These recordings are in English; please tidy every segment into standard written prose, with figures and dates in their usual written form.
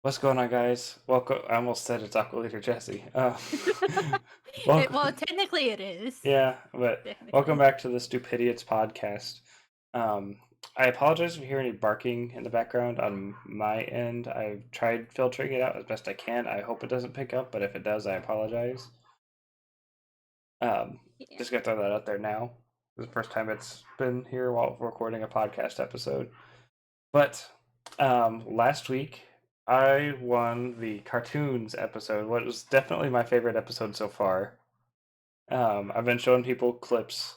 What's going on, guys? Welcome. I almost said it's AquaLeaderJesse. It, Welcome. well, technically it is. Yeah, but welcome Technically. back to the Stupidiots podcast. Um, I apologize if you hear any barking in the background on my end. I've tried filtering it out as best I can. I hope it doesn't pick up, but if it does, I apologize. Um, Yeah. just gonna throw that out there now. This is the first time it's been here while recording a podcast episode. But last week I won the cartoons episode, what was definitely my favorite episode so far. I've been showing people clips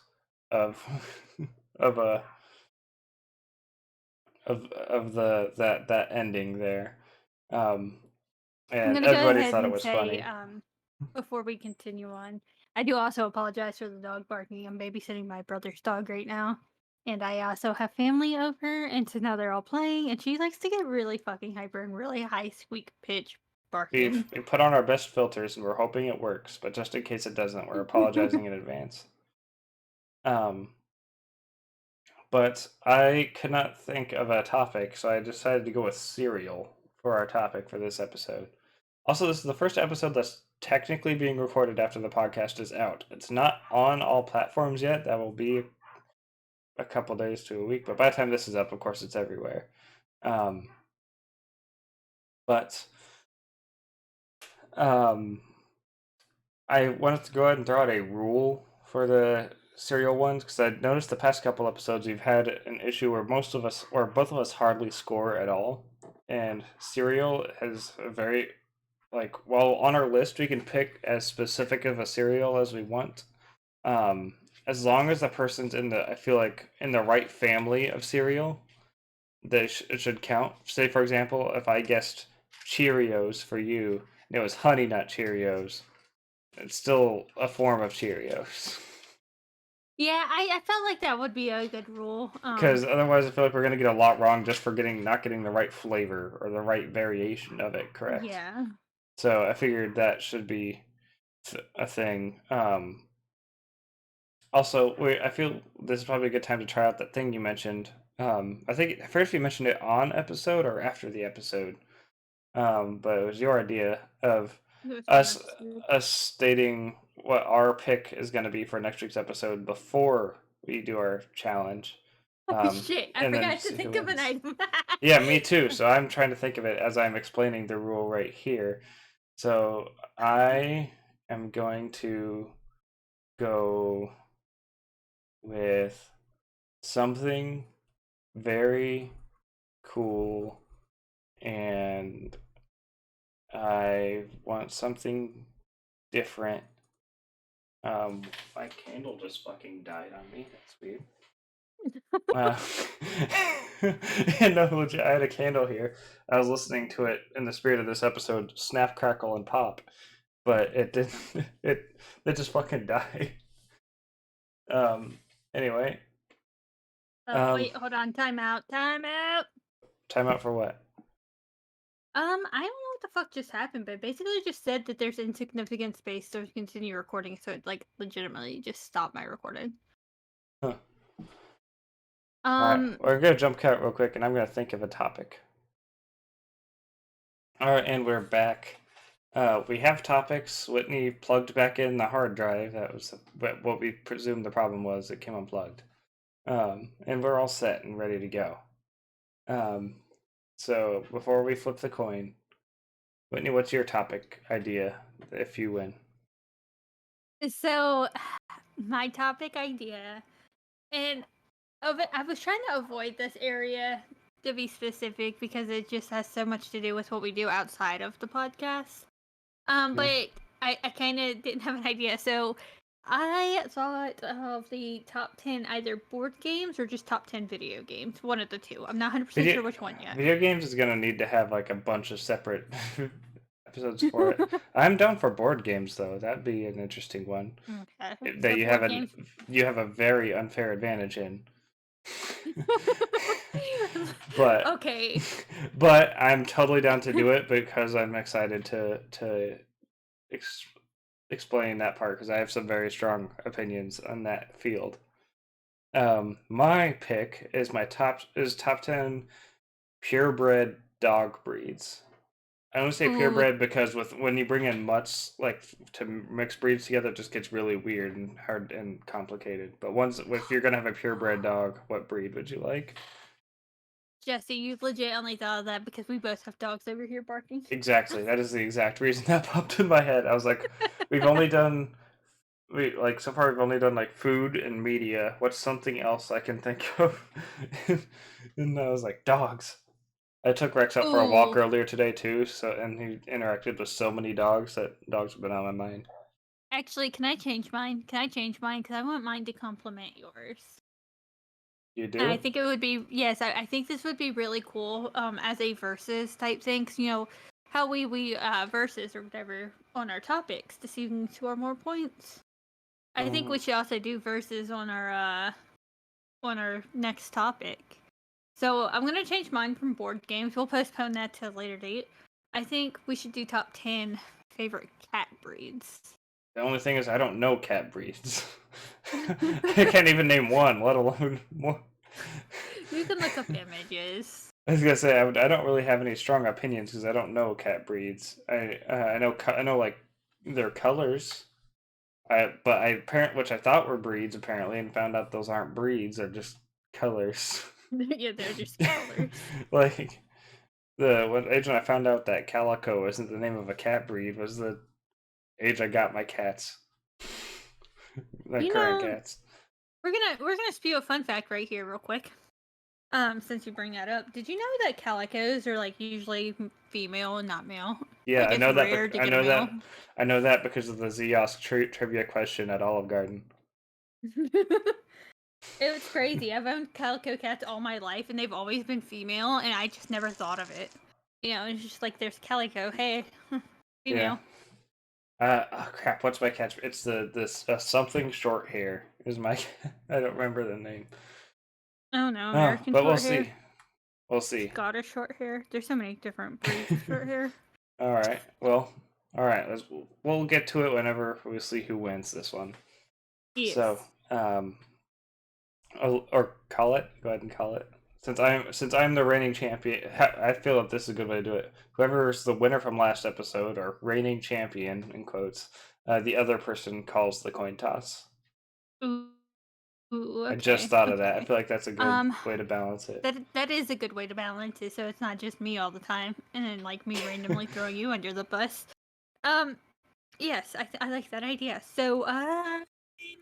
of of of that ending there, um, I'm and gonna go everybody ahead thought it and was say, funny. before we continue on, I do also apologize for the dog barking. I'm babysitting my brother's dog right now. And I also have family over, and so now they're all playing, and she likes to get really fucking hyper and really high squeak pitch barking. We put on our best filters and we're hoping it works, but just in case it doesn't, we're apologizing in advance. Um, But I could not think of a topic, so I decided to go with cereal for our topic for this episode. Also, this is the first episode that's technically being recorded after the podcast is out. It's not on all platforms yet. That will be a couple days to a week, but by the time this is up, of course, it's everywhere. Um, but um, I wanted to go ahead and throw out a rule for the serial ones because I noticed the past couple episodes we've had an issue where most of us or both of us hardly score at all, and serial has a very while on our list we can pick as specific of a serial as we want, as long as the person's in the I feel like in the right family of cereal, it should count. Say for example, if I guessed Cheerios for you, and it was Honey Nut Cheerios, it's still a form of Cheerios. Yeah, I felt like that would be a good rule. Because otherwise, I feel like we're gonna get a lot wrong just for not getting the right flavor or the right variation of it correct. Yeah. So I figured that should be a thing. Also, I feel this is probably a good time to try out that thing you mentioned. I think at first you mentioned it on episode or after the episode. But it was your idea of It was on us episode. us stating what our pick is going to be for next week's episode before we do our challenge, Oh shit, I and then forgot to see who think of an wins. item. Yeah, me too. So I'm trying to think of it as I'm explaining the rule right here. So I am going to go with something very cool, and I want something different. My candle just fucking died on me. That's weird. Uh, and no, legit, I had a candle here. I was listening to it in the spirit of this episode, snap, crackle, and pop, but it didn't. It just fucking died. Um. Anyway. Oh, Um. wait, hold on. Time out. Time out. Time out for what? I don't know what the fuck just happened, but basically just said that there's insignificant space to continue recording, so it like legitimately just stopped my recording. Huh. All right, Um, we're gonna jump cut real quick, and I'm gonna think of a topic. All right, and we're back. We have topics. Whitney plugged back in the hard drive. That was what we presumed the problem was. It came unplugged. And we're all set and ready to go. Um, so before we flip the coin, Whitney, what's your topic idea if you win? so my topic idea, and I was trying to avoid this area to be specific because it just has so much to do with what we do outside of the podcast. Hmm? But I kind of didn't have an idea. So I thought of the top 10 either board games or just top 10 video games. One of the two. I'm not 100% Video sure which one yet. video games is gonna need to have like a bunch of separate episodes for it. I'm down for board games though. That'd be an interesting one Okay. that So board games. you have a very unfair advantage in. but Okay. but I'm totally down to do it because I'm excited to ex- explain that part because I have some very strong opinions on that field. My pick is top 10 purebred dog breeds. I only say Ooh, purebred because when you bring in mutts like to mix breeds together, it just gets really weird and hard and complicated. But once if you're gonna have a purebred dog, what breed would you like? Jesse, you legit only thought of that because we both have dogs over here barking. Exactly. That is the exact reason that popped in my head. I was like, we've only done we like so far we've only done like food and media. What's something else I can think of? And I was like, dogs. I took Rex out for a walk Ooh, earlier today too, so and he interacted with so many dogs that dogs have been on my mind. actually, can I change mine? Can I change mine? Because I want mine to complement yours. You And I do? think it would be yes. I think this would be really cool. As a versus type thing. 'Cause, you know how we versus or whatever on our topics to see who can score more points. I think we Mm, should also do versus on our next topic. So I'm gonna change mine from board games. We'll postpone that to a later date. I think we should do top 10 favorite cat breeds. the only thing is I don't know cat breeds. I can't even name one, let alone more. You can look up images. I was gonna say I don't really have any strong opinions because I don't know cat breeds. I know like their colors. But I apparent which I thought were breeds apparently, and found out those aren't breeds. They're just colors. Yeah, they're just colors. Like the when age when I found out that calico isn't the name of a cat breed was the age I got my cats, my You current know, cats. we're gonna spew a fun fact right here, real quick. Since you bring that up, did you know that calicos are like usually female and not male? Yeah, Like it's rare to I get a know male. that because of the Zeos trivia question at Olive Garden. It was crazy. I've owned calico cats all my life, and they've always been female, and I just never thought of it. It's just like there's calico. Hey, Yeah. female. Oh crap! What's my catch? It's the this something short hair is my. I don't remember the name. Oh no, Oh, American but we'll short hair, see. We'll see. Scottish short hair. There's so many different breeds of short hair. All right. Well, all right. We'll get to it whenever we see who wins this one. So, Yes. or call it. Go ahead and call it. Since I'm the reigning champion, I feel that this is a good way to do it. Whoever's the winner from last episode or reigning champion in quotes, the other person calls the coin toss. Ooh, ooh, I just okay, thought of that. I okay. feel like that's a good Um, way to balance it. that is a good way to balance it, so it's not just me all the time, and then like me randomly throwing you under the bus. Um, yes, I like that idea. So, I'm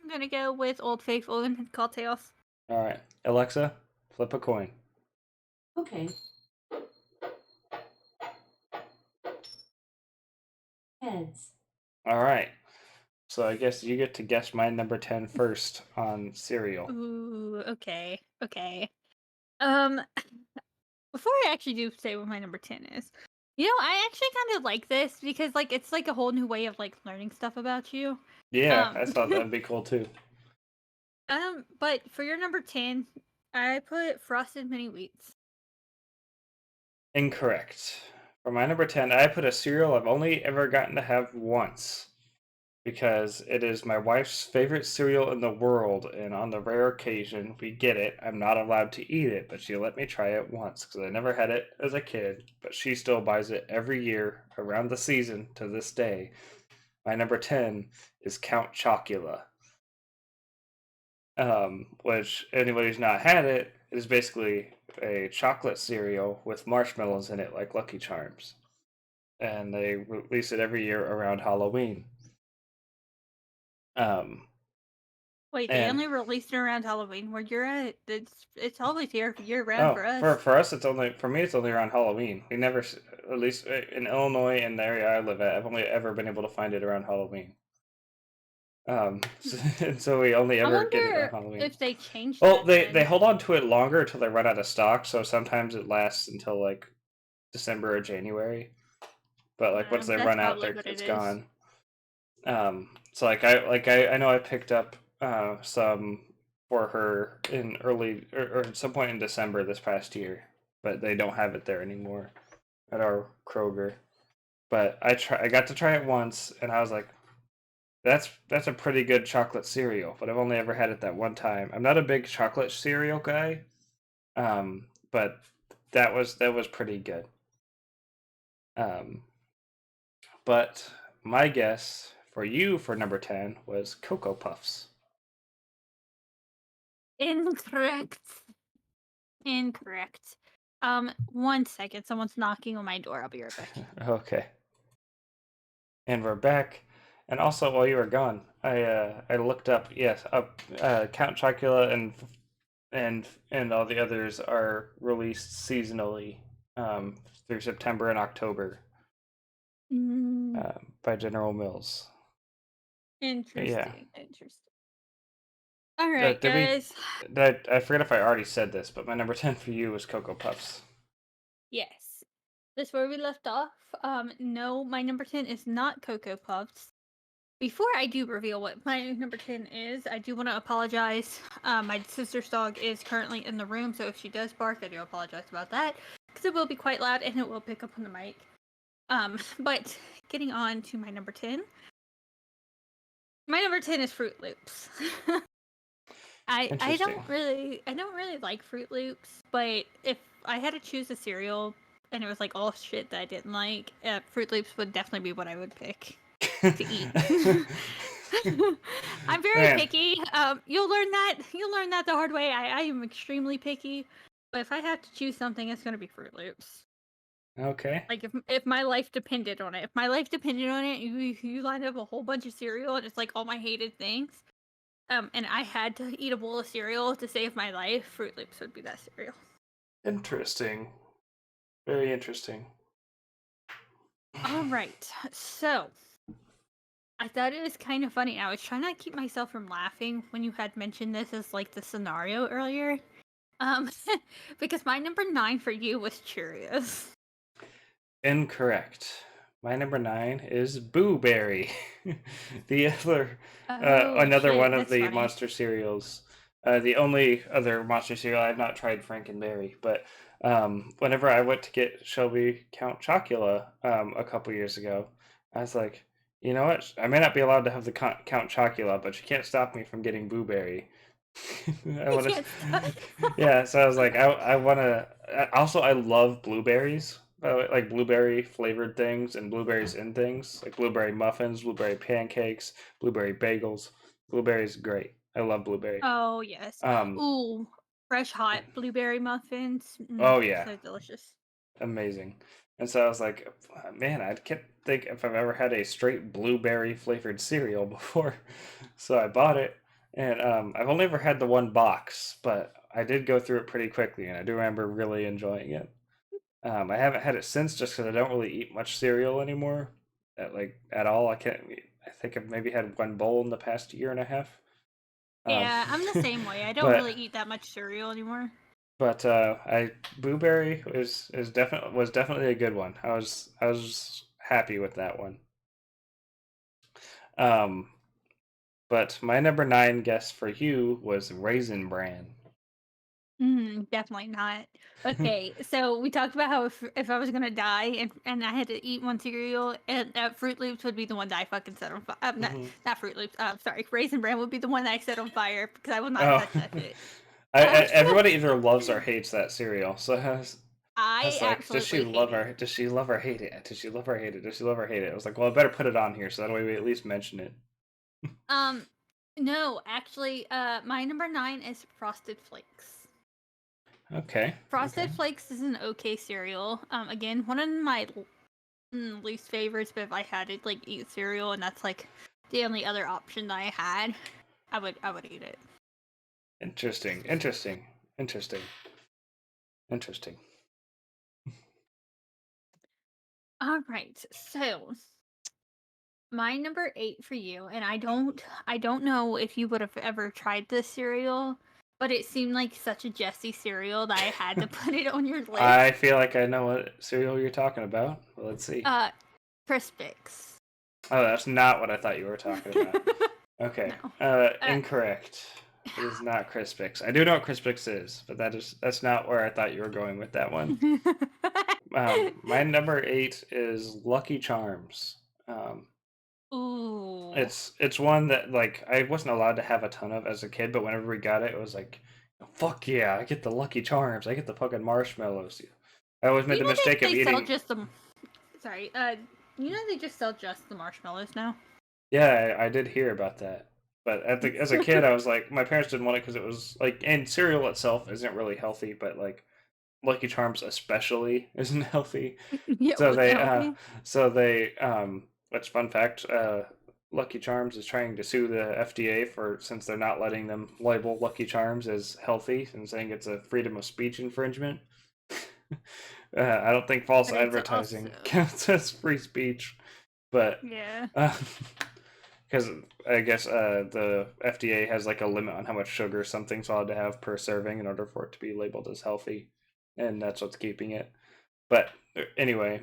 gonna go with Old Faithful and call tails. All right, Alexa, flip a coin. Okay, heads. All right. So I guess you get to guess my number 10 first on cereal. Ooh, okay, okay. Um, before I actually do say what my number 10 is, I actually kind of like this because like it's like a whole new way of like learning stuff about you. Yeah, Um, I thought that'd be cool too. but for your number 10, I put Frosted Mini Wheats. Incorrect. For my number 10, I put a cereal I've only ever gotten to have once because it is my wife's favorite cereal in the world, and on the rare occasion we get it, I'm not allowed to eat it, but she let me try it once because I never had it as a kid, but she still buys it every year around the season to this day. My number 10 is Count Chocula. Which anybody who's not had it is basically a chocolate cereal with marshmallows in it, like Lucky Charms, and they release it every year around Halloween. Um, Wait, they and only released it around Halloween. Where you're at, it's always here year round oh, for us. for us, for me, it's only around Halloween. We never, at least in Illinois and the area I live at, I've only ever been able to find it around Halloween. And so we only I ever get it around wonder Halloween. if they changed Well, that they then. hold on to it longer until they run out of stock, so sometimes it lasts until like December or January. But like once they That's run out, probably what it it's is. gone. So I know I picked up some for her in early or at some point in December this past year, but they don't have it there anymore at our Kroger. But I got to try it once, and I was like, that's a pretty good chocolate cereal, but I've only ever had it that one time. I'm not a big chocolate cereal guy, but that was pretty good. But my guess for you for number 10 was Cocoa Puffs. Incorrect. Incorrect. 1 second. Someone's knocking on my door. I'll be right back. Okay. And we're back. And also, while you were gone, I looked up. Yes, Count Chocula and all the others are released seasonally, through September and October, Mm, by General Mills. Yeah. interesting. Interesting. All right, Did we? guys. I forget if I already said this, but my number 10 for you was Cocoa Puffs. Yes. That's where we left off. No, my number 10 is not Cocoa Puffs. Before I do reveal what my number 10 is, I do want to apologize. My sister's dog is currently in the room, so if she does bark, I do apologize about that, because it will be quite loud and it will pick up on the mic. But getting on to my number 10. My number 10 is Fruit Loops. I don't really like Fruit Loops, but if I had to choose a cereal and it was like all shit that I didn't like, Fruit Loops would definitely be what I would pick to eat. I'm very picky. You'll learn that the hard way. I am extremely picky, but if I have to choose something, it's gonna be Fruit Loops. Okay. Like if my life depended on it, you line up a whole bunch of cereal and it's like all my hated things. And I had to eat a bowl of cereal to save my life, Fruit Loops would be that cereal. Interesting. Very interesting. All right, so I thought it was kind of funny. I was trying to keep myself from laughing when you had mentioned this as like the scenario earlier. Because my number 9 for you was Cheerios. Incorrect. My number 9 is Boo Berry. The other, Oh, another shit, one of that's the funny. monster cereals. The only other monster cereal I have not tried Frankenberry, but whenever I went to get Shelby Count Chocula a couple years ago, I was like, you know what? I may not be allowed to have the Count Chocula, but you can't stop me from getting Boo Berry. I want to, Yes. yeah. So I was like, I want to. Also, I love blueberries, like blueberry flavored things and blueberries in things, like blueberry muffins, blueberry pancakes, blueberry bagels. Blueberries, great. I love blueberry. Oh, yes. Um, Ooh, fresh hot blueberry muffins. oh yeah, So delicious. amazing. And so I was like, man, I can't think if I've ever had a straight blueberry flavored cereal before. So I bought it, and I've only ever had the one box, but I did go through it pretty quickly, and I do remember really enjoying it. I haven't had it since just because I don't really eat much cereal anymore, at all. I can't. I think I've maybe had one bowl in the past year and a half. Yeah, I'm the same way. I don't but really eat that much cereal anymore. but I blueberry was definitely a good one. I was happy with that one. Um, but my number 9 guess for you was Raisin Bran. Definitely not. Okay, so we talked about how if I was gonna die and I had to eat one cereal, and Fruit Loops would be the one that I fucking set on fire. Mhm. Not Fruit Loops. Sorry, Raisin Bran would be the one that I set on fire because I will not Oh, touch that shit. everybody either loves or hates that cereal. So I I was like, does she absolutely hate love it. her? Does she love or hate it? Does she love or hate it? Does she love or hate it? I was like, well, I better put it on here so that way we at least mention it. Um, no, actually, my number 9 is Frosted Flakes. Okay. Frosted Okay. Flakes is an okay cereal. Again, one of my least favorites, but if I had to like eat cereal and that's like the only other option that I had, I would eat it. Interesting. Interesting. Interesting. Interesting. All right, so my number 8 for you, and I don't know if you would have ever tried this cereal, but it seemed like such a Jessie cereal that I had to put it on your I list. feel like I know what cereal you're talking about. Well, let's see. Crispix. Oh, that's not what I thought you were talking about. Okay. No. Incorrect. It is not Crispix. I do know what Crispix is, but that's not where I thought you were going with that one. My number 8 is Lucky Charms. Um, Ooh. it's one that like I wasn't allowed to have a ton of as a kid, but whenever we got it, it was like, fuck yeah, I get the Lucky Charms. I get the fucking marshmallows. I always made You the know mistake of they sell eating. just the Sorry. You know they just sell just the marshmallows now. Yeah, I did hear about that. But as a kid, I was like, my parents didn't want it because it was like, and cereal itself isn't really healthy, but like Lucky Charms especially isn't healthy. Yeah, So wasn't they, healthy. which fun fact, Lucky Charms is trying to sue the FDA since they're not letting them label Lucky Charms as healthy and saying it's a freedom of speech infringement. I don't think false But it's advertising also counts as free speech, but yeah. because I guess the FDA has like a limit on how much sugar something's allowed to have per serving in order for it to be labeled as healthy, and that's what's keeping it. But anyway,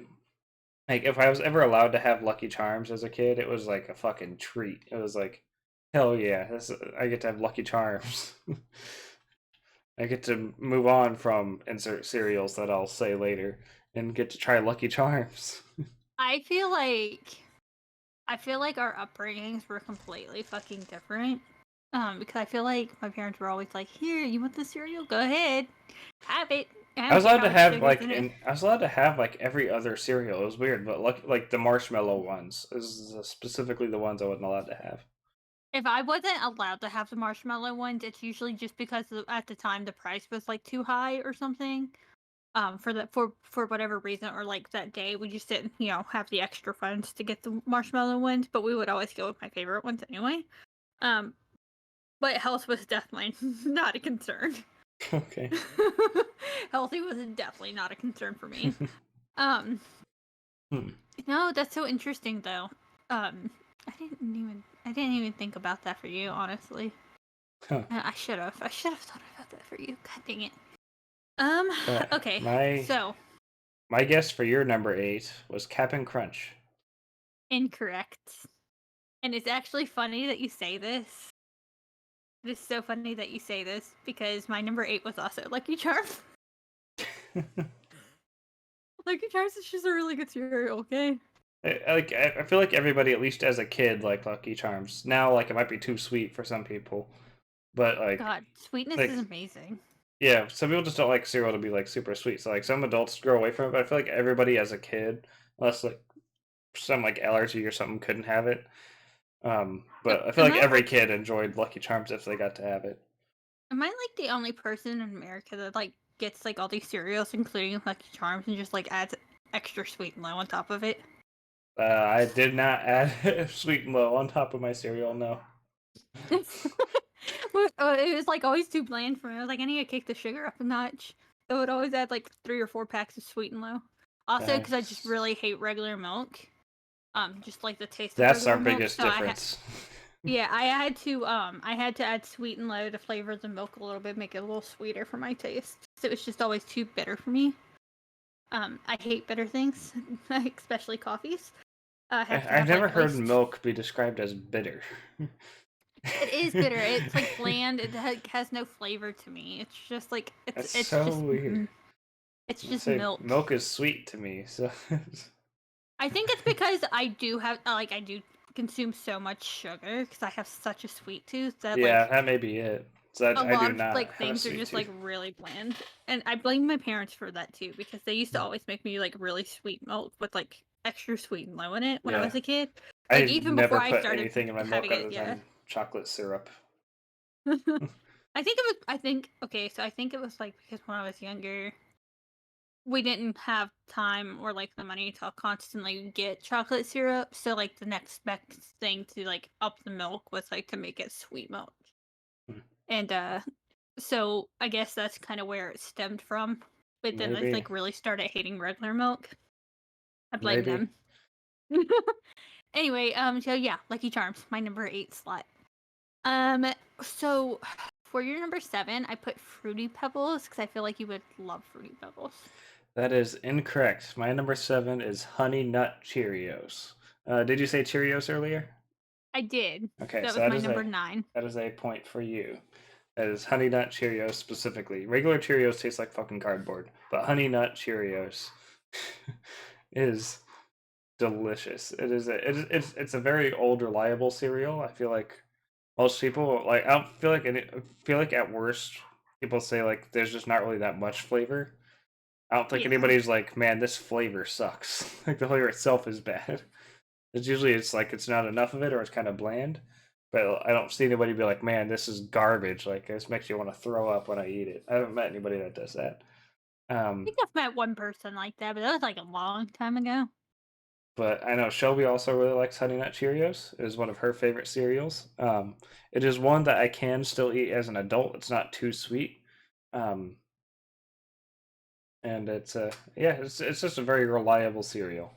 like if I was ever allowed to have Lucky Charms as a kid, it was like a fucking treat. It was like, hell yeah, I get to have Lucky Charms. I get to move on from insert cereals that I'll say later and get to try Lucky Charms. I feel like our upbringings were completely fucking different. Because I feel like my parents were always like, "Here, you want the cereal? Go ahead, have it." I I don't was care allowed how to much have sugar's in it. I was allowed to have like every other cereal. It was weird, but like the marshmallow ones is specifically the ones I wasn't allowed to have. If I wasn't allowed to have the marshmallow ones, it's usually just because at the time the price was like too high or something. For whatever reason, or like that day we just didn't have the extra funds to get the marshmallow ones, but we would always go with my favorite ones anyway. Um, but health was definitely not a concern. Okay. Healthy was definitely not a concern for me. Um, Hmm. no, that's so interesting though. Um, I didn't even think about that for you, honestly. Huh. I should have thought about that for you. God dang it. But Okay, so my guess for your number 8 was Cap'n Crunch. incorrect. And it's actually funny that you say this. It is so funny that you say this because my number 8 was also Lucky Charms. Lucky Charms is just a really good cereal, okay? I feel like everybody, at least as a kid, liked Lucky Charms. Now, like it might be too sweet for some people, but God, sweetness like is amazing. yeah, some people just don't like cereal to be like super sweet. So like some adults grow away from it, but I feel like everybody as a kid, unless like some like allergy or something, couldn't have it. But I feel Am like I every like kid enjoyed Lucky Charms if they got to have it. am I like the only person in America that like gets like all these cereals, including Lucky Charms, and just like adds extra sweet and low on top of it? I did not add sweet and low on top of my cereal. No. It was like always too bland for me. I was like, I need to kick the sugar up a notch. So it would always add like 3 or 4 packs of sweet and low. Also, because I just really hate regular milk. Just like the taste of That's our regular milk. biggest difference. Yeah, I had to add sweet and low to flavor the milk a little bit, make it a little sweeter for my taste. So it was just always too bitter for me. I hate bitter things, especially coffees. I have to I've have never like at heard least. milk be described as bitter. It is bitter. It's like bland. It has no flavor to me. It's just like That's it's so just weird. it's I'd just say milk. milk is sweet to me, so I think it's because I do have like I do consume so much sugar because I have such a sweet tooth that yeah, like that may be it. So a I lot do of not like have a things are sweet just tooth. like really bland, and I blame my parents for that too because they used to always make me like really sweet milk with like extra sweet and low in it when I Yeah, was a kid. Like I even before never I put started anything in my milk having it, other yeah. than chocolate syrup. I think it was. I think okay, so I think it was like because when I was younger, we didn't have time or like the money to constantly get chocolate syrup. So like the next best thing to like up the milk was like to make it sweet milk. Hmm. And so I guess that's kind of where it stemmed from. But then I Maybe, like really started hating regular milk. I blame maybe. them. Anyway, so yeah, Lucky Charms, my number 8 slot. So for your number 7, I put Fruity Pebbles because I feel like you would love Fruity Pebbles. That is incorrect. My number 7 is Honey Nut Cheerios. Did you say Cheerios earlier? I did. Okay, That so was my number 9. that is a point for you. That is Honey Nut Cheerios specifically. Regular Cheerios taste like fucking cardboard, but Honey Nut Cheerios is delicious. It's a very old reliable cereal. I feel like most people like I don't feel like I feel like at worst people say like there's just not really that much flavor. I don't think Yeah. anybody's like, man, this flavor sucks. Like the flavor itself is bad. It's usually it's like it's not enough of it or it's kind of bland. But I don't see anybody be like, man, this is garbage. Like this makes you want to throw up when I eat it. I haven't met anybody that does that. I think I've met one person like that, but that was like a long time ago. But I know Shelby also really likes Honey Nut Cheerios. It is one of her favorite cereals. It is one that I can still eat as an adult. It's not too sweet. Um, and it's just a very reliable cereal.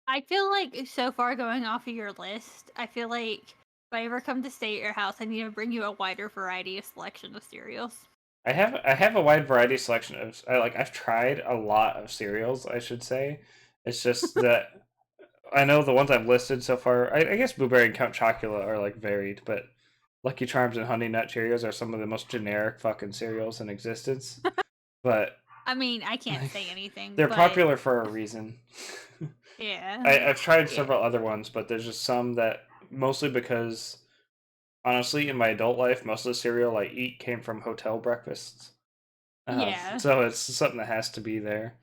I feel like so far going off of your list, I feel like if I ever come to stay at your house, I need to bring you a wider variety of selection of cereals. I have a wide variety selection of I've tried a lot of cereals, I should say. It's just that I know the ones I've listed so far. I guess Blueberry and Count Chocula are like varied, but Lucky Charms and Honey Nut Cheerios are some of the most generic fucking cereals in existence. But I mean, I can't say anything, they're but popular for a reason. yeah. I've tried Yeah. several other ones, but there's just some that mostly because honestly, in my adult life, most of the cereal I eat came from hotel breakfasts. Yeah. So it's something that has to be there.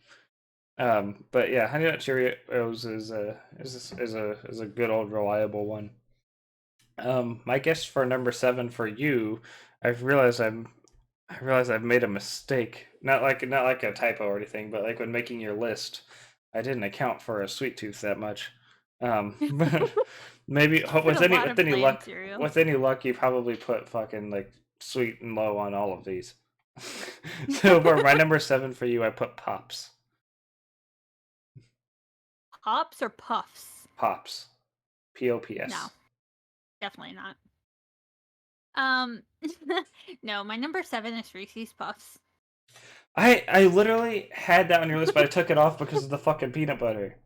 But yeah, Honey Nut Cheerios is a good old reliable one. My guess for number 7 for you, I've realized I realize I've made a mistake. Not like a typo or anything, but like when making your list, I didn't account for a sweet tooth that much. But maybe You put a lot of bland cereal. with any luck, you probably put fucking like sweet and low on all of these. So for my number 7 for you, I put Pops. Pops or puffs? Pops. Pops. No, definitely not. No, my number 7 is Reese's Puffs. I literally had that on your list, but I took it off because of the fucking peanut butter.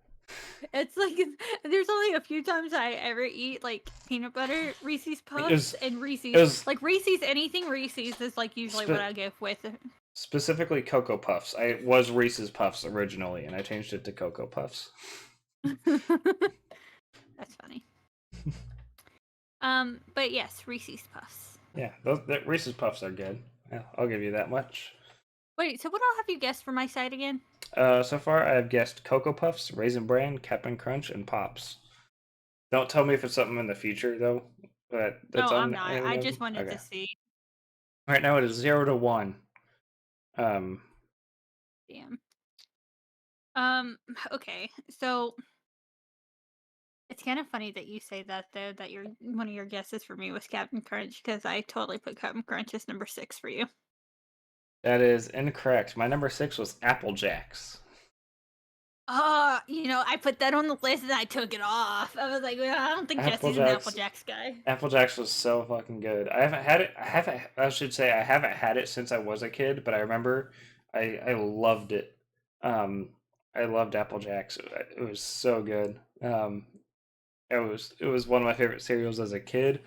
It's like there's only a few times I ever eat like peanut butter Reese's Puffs and Reese's. It was Like Reese's, anything Reese's is like usually what I go with. specifically Cocoa Puffs. I was Reese's Puffs originally, and I changed it to Cocoa Puffs. That's funny. But yes, Reese's Puffs. Yeah, the Reese's Puffs are good. Yeah, I'll give you that much. Wait, so what all have you guessed for my side again? So far, I have guessed Cocoa Puffs, Raisin Bran, Cap'n Crunch, and Pops. Don't tell me if it's something in the future though. But that's No, on I'm not. any of I them? just wanted Okay. to see. Right now it is 0-1. Um, Damn. Okay. So it's kind of funny that you say that though, that your one of your guesses for me was Captain Crunch, because I totally put Captain Crunch as number 6 for you. that is incorrect. My number 6 was Apple Jacks. I put that on the list and I took it off. I was like, well, I don't think Jesse's an Apple Jacks guy. Apple Jacks was so fucking good. I haven't had it. I should say I haven't had it since I was a kid, but I remember I loved it. Um, I loved Apple Jacks. It was so good. It was one of my favorite cereals as a kid,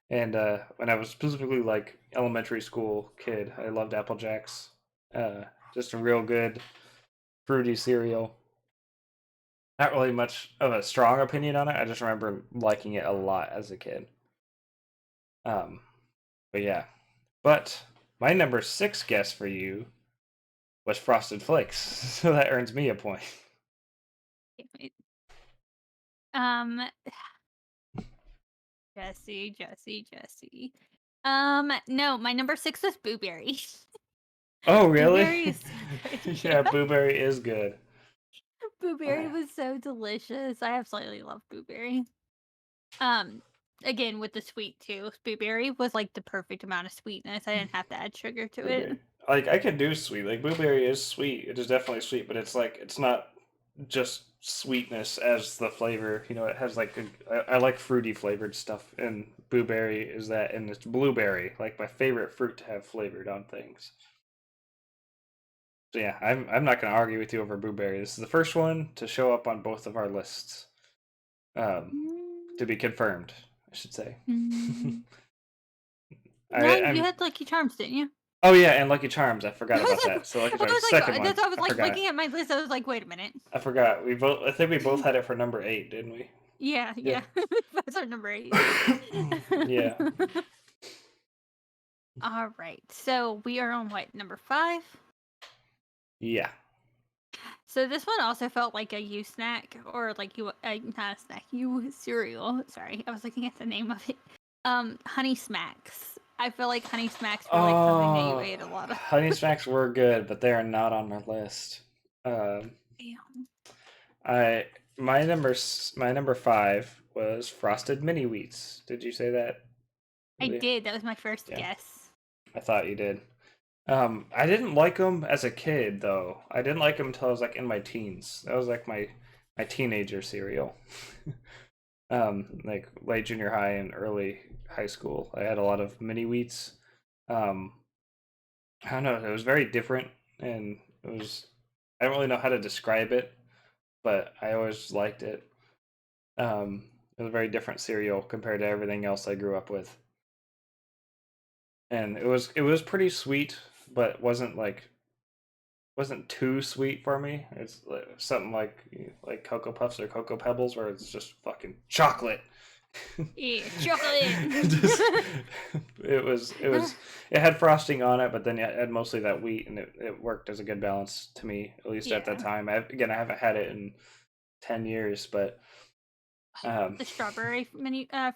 and when I was specifically like elementary school kid, I loved Apple Jacks. Just a real good fruity cereal. Not really much of a strong opinion on it. I just remember liking it a lot as a kid. Um, but yeah. But my number 6 guess for you was Frosted Flakes, so that earns me a point. Wait. Jesse. No, my number 6 was Blueberry. Oh, really? Blueberry is so good. Yeah, Blueberry is good. Blueberry was so delicious. I absolutely love Blueberry. Again with the sweet too. Blueberry was like the perfect amount of sweetness. I didn't have to add sugar to it. Blueberry. Like I can do sweet. Like blueberry is sweet. It is definitely sweet, but it's like it's not just sweetness as the flavor. You know, it has like I like fruity flavored stuff, and blueberry is that, and it's blueberry, like my favorite fruit to have flavored on things. So yeah, I'm not gonna argue with you over blueberry. This is the first one to show up on both of our lists. To be confirmed, I should say. No, you had Lucky Charms, didn't you? Oh yeah, and Lucky Charms. I forgot about that. So Lucky Charms, second one. That's why I was like forgot. looking at my list. I was like, wait a minute. I forgot. I think we both had it for number 8, didn't we? Yeah. That's our number 8. Yeah. All right. So we are on what, number 5? Yeah. So this one also felt like a you snack, or like you not a snack, you cereal. Sorry, I was looking at the name of it. Honey Smacks. I feel like Honey Smacks were like something that you Oh, ate a lot of. Honey Smacks were good, but they are not on my list. Um, Damn. I my number 5 was Frosted Mini Wheats. Did you say that? I Leah? did. That was my first Yeah, guess. I thought you did. I didn't like them as a kid though. I didn't like them until I was like in my teens. That was like my teenager cereal. Like late junior high and early high school. I had a lot of mini wheats. Um, I don't know. It was very different, and it was. I don't really know how to describe it, but I always liked it. It was a very different cereal compared to everything else I grew up with, and it was pretty sweet, but wasn't too sweet for me. It's something like Cocoa Puffs or Cocoa Pebbles, where it's just fucking chocolate. Yeah, chocolate. Just, it had frosting on it, but then it had mostly that wheat, and it worked as a good balance to me, at least at that Yeah. time. I haven't had it in 10 years, but um, The strawberry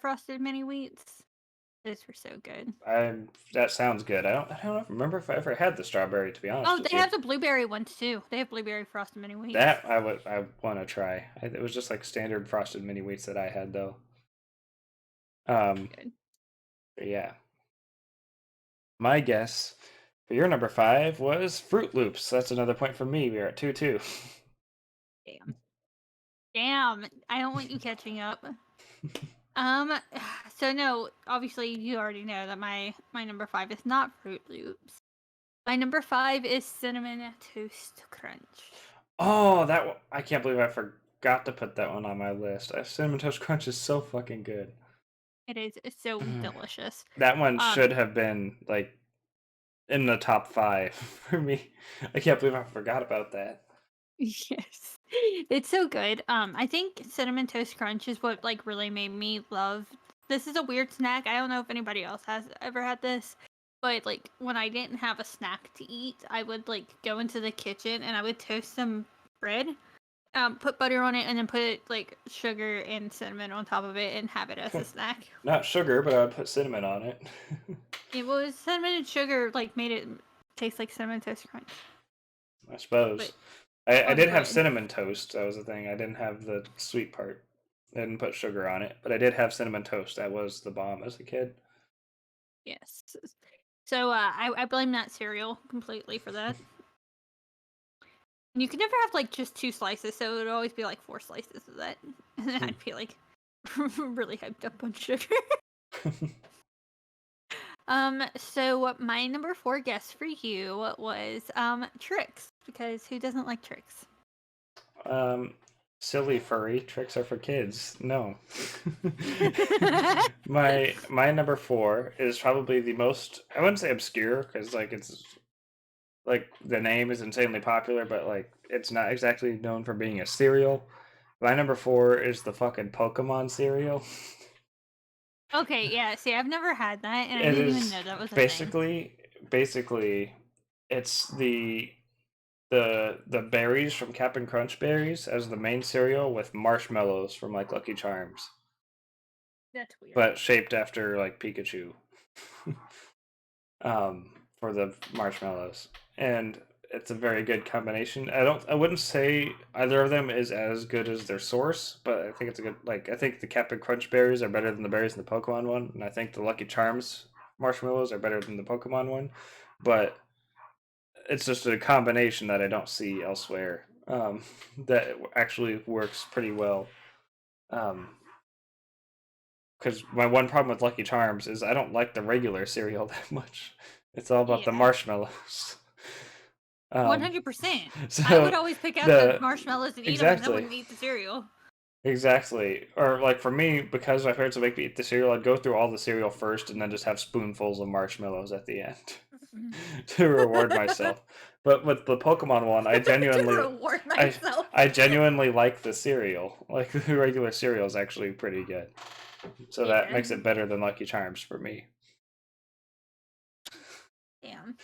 frosted mini wheats. Those were so good. that sounds good. I don't remember if I ever had the strawberry, to be honest Oh, with they you. have the blueberry ones too. They have blueberry frosted mini wheats. That I want to try. It was just like standard frosted mini wheats that I had though. Um, Good. yeah. My guess for your number 5 was Fruit Loops. That's another point for me. We are at 2-2. Damn. Damn. I don't want you catching up. Um, so no, obviously you already know that my number 5 is not Fruit Loops. My number 5 is Cinnamon Toast Crunch. Oh, I can't believe I forgot to put that one on my list. Cinnamon Toast Crunch is so fucking good. It is so delicious. That one should have been like in the top 5 for me. I can't believe I forgot about that. Yes. It's so good. I think Cinnamon Toast Crunch is what like really made me love. This is a weird snack. I don't know if anybody else has ever had this, but like when I didn't have a snack to eat, I would like go into the kitchen and I would toast some bread, put butter on it, and then put like sugar and cinnamon on top of it and have it as a snack. Not sugar, but I would put cinnamon on it. It was cinnamon and sugar like made it taste like Cinnamon Toast Crunch, I suppose. but I on did have bread. cinnamon toast. That was the thing. I didn't have the sweet part. I didn't put sugar on it, but I did have cinnamon toast. That was the bomb as a kid. Yes. So I blame that cereal completely for that. And you could never have like just 2 slices, so it would always be like 4 slices of that, and then I'd be like really hyped up on sugar. So my number 4 guess for you was Tricks, because who doesn't like Tricks? Silly furry tricks are for kids. No. My number 4 is probably the most, I wouldn't say obscure because like it's like the name is insanely popular, but like it's not exactly known for being a cereal. My number 4 is the fucking Pokemon cereal. Okay, yeah. See, I've never had that, and I It didn't even is know that was a thing. basically it's the berries from Cap'n Crunch berries as the main cereal with marshmallows from like Lucky Charms, That's weird. but shaped after like Pikachu. For the marshmallows, and it's a very good combination. I wouldn't say either of them is as good as their source, but I think it's a good, like, I think the Captain Crunch berries are better than the berries in the Pokemon one, and I think the Lucky Charms marshmallows are better than the Pokemon one, but it's just a combination that I don't see elsewhere. That actually works pretty well. Because my one problem with Lucky Charms is I don't like the regular cereal that much. It's all about the Yeah, marshmallows. Um, 100%. I would so always pick out the the marshmallows and eat them, and then exactly, wouldn't eat the cereal. exactly, or like for me, because my parents would make me eat the cereal, I'd go through all the cereal first and then just have spoonfuls of marshmallows at the end to reward myself. But with the Pokemon one, To reward I, myself. I genuinely like the cereal. Like the regular cereal is actually pretty good. So that Yeah. makes it better than Lucky Charms for me. Damn.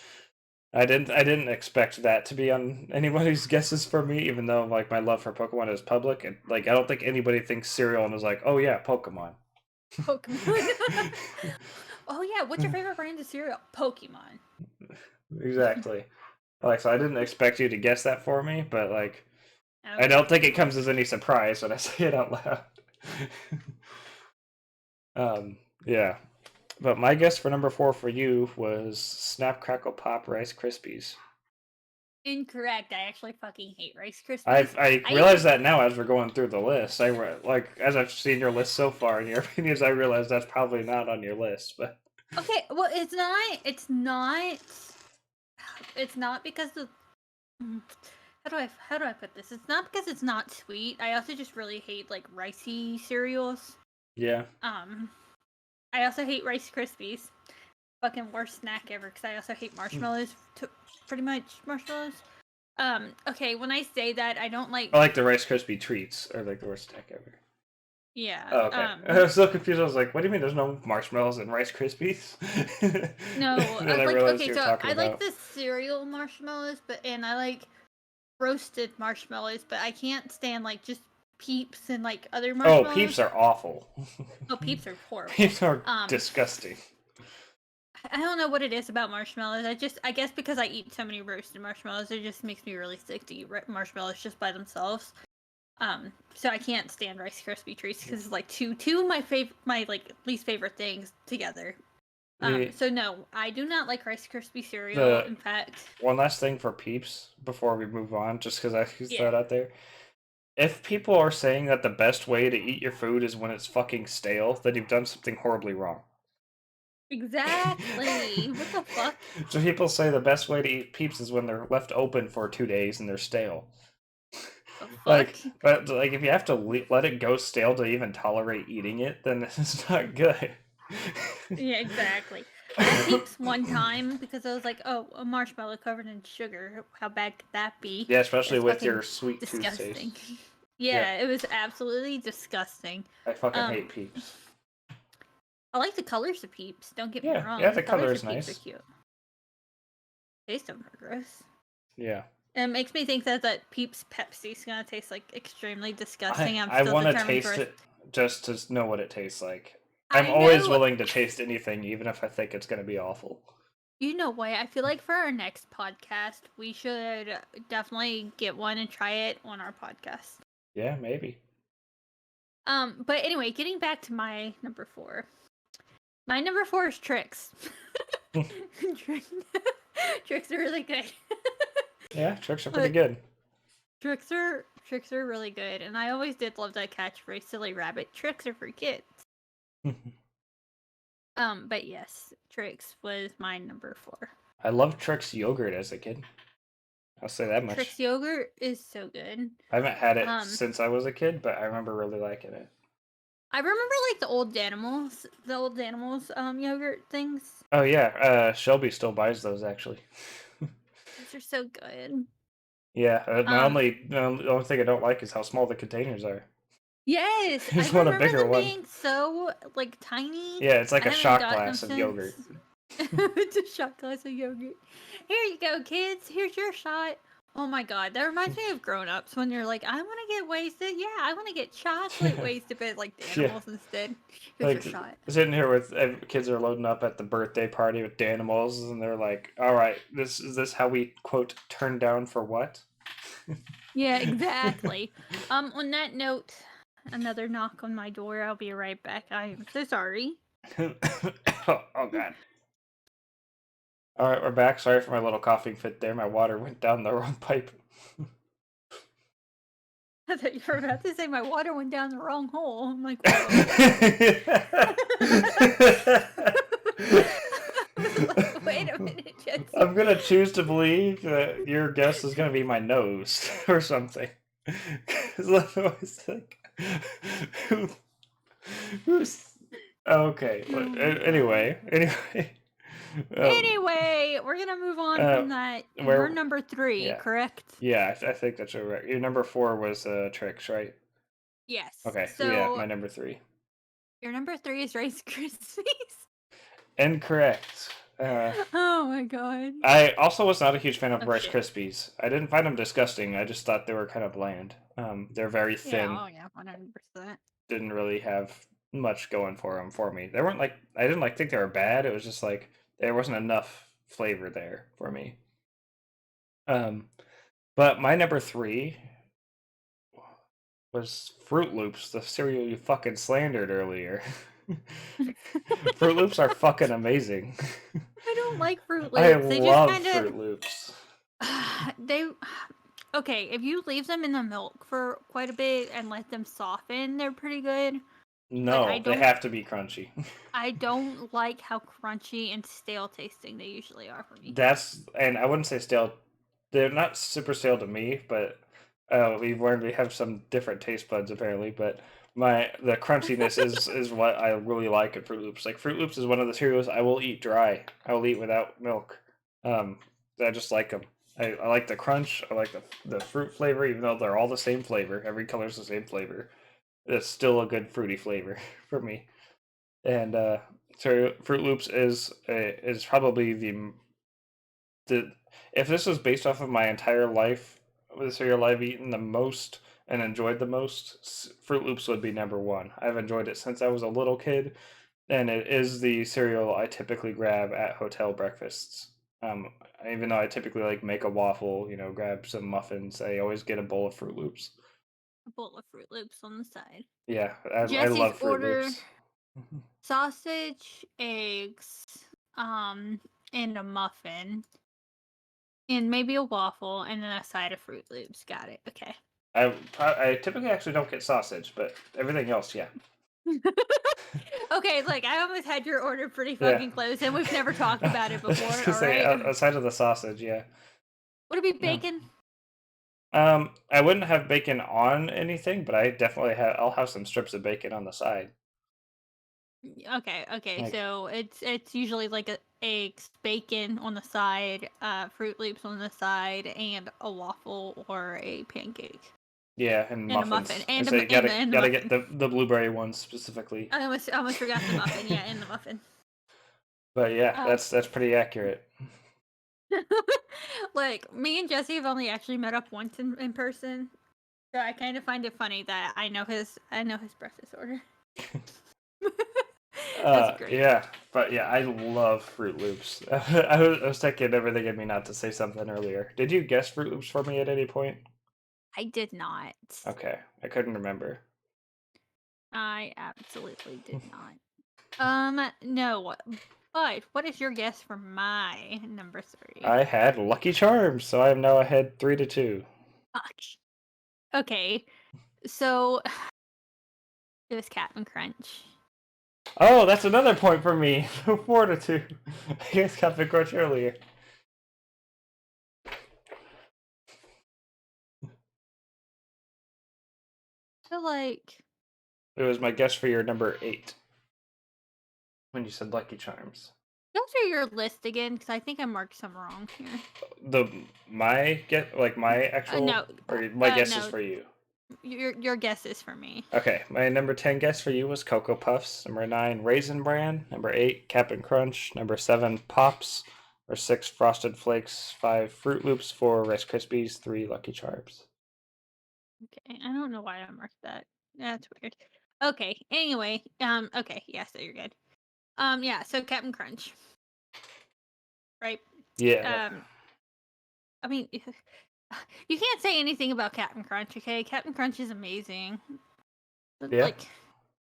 I didn't expect that to be on anybody's guesses for me, even though like my love for Pokemon is public, and like I don't think anybody thinks cereal and is like, oh yeah, Pokemon. Pokemon. Oh yeah, what's your favorite brand of cereal? Pokemon. Exactly. Like, so I didn't expect you to guess that for me, but like, I Okay. don't think it comes as any surprise when I say it out loud. Yeah. But my guess for number 4 for you was Snap Crackle Pop Rice Krispies. Incorrect. I actually fucking hate Rice Krispies. I I realize even that now as we're going through the list. Like as I've seen your list so far and your opinions, I realize that's probably not on your list. But okay. Well, it's not. It's not. It's not because the. How do I put this? It's not because it's not sweet. I also just really hate like ricey cereals. yeah, I also hate Rice Krispies. Fucking worst snack ever. Because I also hate marshmallows. Pretty much marshmallows. Okay. When I say that, I don't like. I like the Rice Krispie treats or like the worst snack ever. Yeah. Oh, okay. I was so confused. I was like, "What do you mean? There's no marshmallows in Rice Krispies?" No. Then I Like realized okay. you were So talking I like about. the cereal marshmallows, and I like roasted marshmallows, but I can't stand like just Peeps and like other Oh, Peeps marshmallows. are awful. Oh, Peeps are horrible. Peeps are Um, disgusting. I don't know what it is about marshmallows. I guess because I eat so many roasted marshmallows, it just makes me really sick to eat marshmallows just by themselves. So I can't stand Rice Krispie treats because it's like two of my like least favorite things together. So no, I do not like Rice Krispie cereal. The In fact, one last thing for Peeps before we move on, just because I throw yeah, it out there. If people are saying that the best way to eat your food is when it's fucking stale, then you've done something horribly wrong. exactly. What the fuck? So people say the best way to eat Peeps is when they're left open for 2 days and they're stale. The fuck? But like if you have to let it go stale to even tolerate eating it, then it's not good. Yeah, exactly. I had Peeps one time because I was like, "Oh, a marshmallow covered in sugar. How bad could that be?" Yeah, especially It's with fucking your sweet disgusting. toothpaste. Yeah, it was absolutely disgusting. I fucking hate Um, Peeps. I like the colors of Peeps. Don't get me Yeah, wrong. yeah, The the color colors is of Peeps are nice. cute. Taste them are gross. Yeah. And it makes me think that Peeps Pepsi's gonna taste like extremely disgusting. I'm I still want to determined taste for. it just to know what it tastes like. I'm I always know. willing to taste anything, even if I think it's going to be awful. You know what? I feel like for our next podcast, we should definitely get one and try it on our podcast. Yeah, maybe. But anyway, getting back to my number 4. My number 4 is Tricks. Tricks are really good. Yeah, tricks are pretty good. Tricks are really good, and I always did love that catchphrase, "Silly rabbit." Tricks are for kids. But yes, Tricks was my number 4. I loved Trix yogurt as a kid. I'll say that much. Tricks yogurt is so good. I haven't had it since I was a kid, but I remember really liking it. I remember like the old Danimals yogurt things. Oh yeah, Shelby still buys those actually. Those are so good. Yeah, the only thing I don't like is how small the containers are. Yes, I I just want a remember bigger them one. being so like tiny. Yeah, it's like I a haven't shot gotten them glass of yogurt. since. It's a shot glass of yogurt. Here you go, kids. Here's your shot. Oh my god, that reminds me of Grown Ups when you're like, I want to get wasted. Yeah, I want to get chocolate wasted, but like the Yeah. animals instead. Here's Like your shot. sitting here with kids are loading up at the birthday party with Danimals, and they're like, "All right, is this how we quote turn down for what?" Yeah, exactly. On that note, another knock on my door. I'll be right back. I am so sorry. Oh god. All right, we're back. Sorry for my little coughing fit there. My water went down the wrong pipe. I thought you were about to say my water went down the wrong hole. I'm like, wait a minute, Jesse. I'm gonna choose to believe that your guess is gonna be my nose or something. Because otherwise, like, who's okay? Anyway. Anyway, we're gonna move on from that. We're number 3, yeah. correct? Yeah, I think that's right. Your number 4 was Tricks, right? Yes. Okay, So yeah, my number 3. your number 3 is Rice Krispies. Incorrect. Oh my god. I also was not a huge fan of Oh Rice shit. Krispies. I didn't find them disgusting. I just thought they were kind of bland. They're very Yeah, thin. oh yeah, 100%. Didn't really have much going for them for me. They weren't like I didn't like think they were bad. It was just like there wasn't enough flavor there for me. Um, but my number three was Fruit Loops, the cereal you fucking slandered earlier. Fruit Loops are fucking amazing. I don't like Fruit I Loops. They just love kind Fruit of Loops. they okay, if you leave them in the milk for quite a bit and let them soften, they're pretty good. But No, they have to be crunchy. I don't like how crunchy and stale tasting they usually are for me. And I wouldn't say stale. They're not super stale to me, but we've learned we have some different taste buds apparently. But the crunchiness is what I really like in Fruit Loops. Like Fruit Loops is one of the cereals I will eat dry. I will eat without milk. Um, I just like them. I like the crunch. I like the fruit flavor, even though they're all the same flavor. Every color's the same flavor. It's still a good fruity flavor for me. And so Fruit Loops is probably the if this was based off of my entire life, the cereal I've eaten the most and enjoyed the most, Fruit Loops would be number one. I've enjoyed it since I was a little kid, and it is the cereal I typically grab at hotel breakfasts. Um, Even though I typically like make a waffle, grab some muffins, I always get a bowl of Fruit Loops. A bowl of Fruit Loops on the side. Yeah, I Jesse's love Fruit order Loops. sausage, eggs, um, and a muffin, and maybe a waffle, and then a side of Fruit Loops. Got it. Okay. I typically actually don't get sausage, but everything else, yeah. Okay, look, I almost had your order pretty Yeah. fucking close, and we've never talked about it I was before. gonna All say right. outside of the sausage, yeah. Would it be No. bacon? I wouldn't have bacon on anything, but I definitely have. I'll have some strips of bacon on the side. Okay. Like, So it's usually like eggs, bacon on the side, Fruit Loops on the side, and a waffle or a pancake, yeah, and and a muffin, muffins. I say you gotta and the gotta get muffin. the blueberry ones specifically. I almost forgot the muffin. Yeah, and the muffin. But yeah, Uh, that's pretty accurate. like me and Jesse have only actually met up once in person, so I kind of find it funny that I know his breakfast order. That's great. Yeah, but yeah, I love Fruit Loops. I was taking everything in me not to say something earlier. Did you guess Fruit Loops for me at any point? I did not. Okay, I couldn't remember. I absolutely did not. No. But what is your guess for my number 3? I had Lucky Charms, so I am now ahead 3-2. Fuck. Okay, so it was Captain Crunch. Oh, that's another point for me. 4-2. I guess Captain Crunch earlier. I feel like It was my guess for your number 8 when you said Lucky Charms. those are your list again because I think I marked some wrong here. My actual No, or my guess is no, for you. your guess is for me. Okay, my number 10 guess for you was Cocoa Puffs. Number 9, Raisin Bran. Number 8, Cap'n Crunch. Number 7, Pops. Number 6, Frosted Flakes. 5, Fruit Loops. 4, Rice Krispies. 3, Lucky Charms. Okay, I don't know why I marked that. That's weird. Okay, anyway, okay, yeah, so you're good. Yeah, so Captain Crunch, right? Yeah. I mean, you can't say anything about Captain Crunch, okay? Captain Crunch is amazing. Yeah. Like,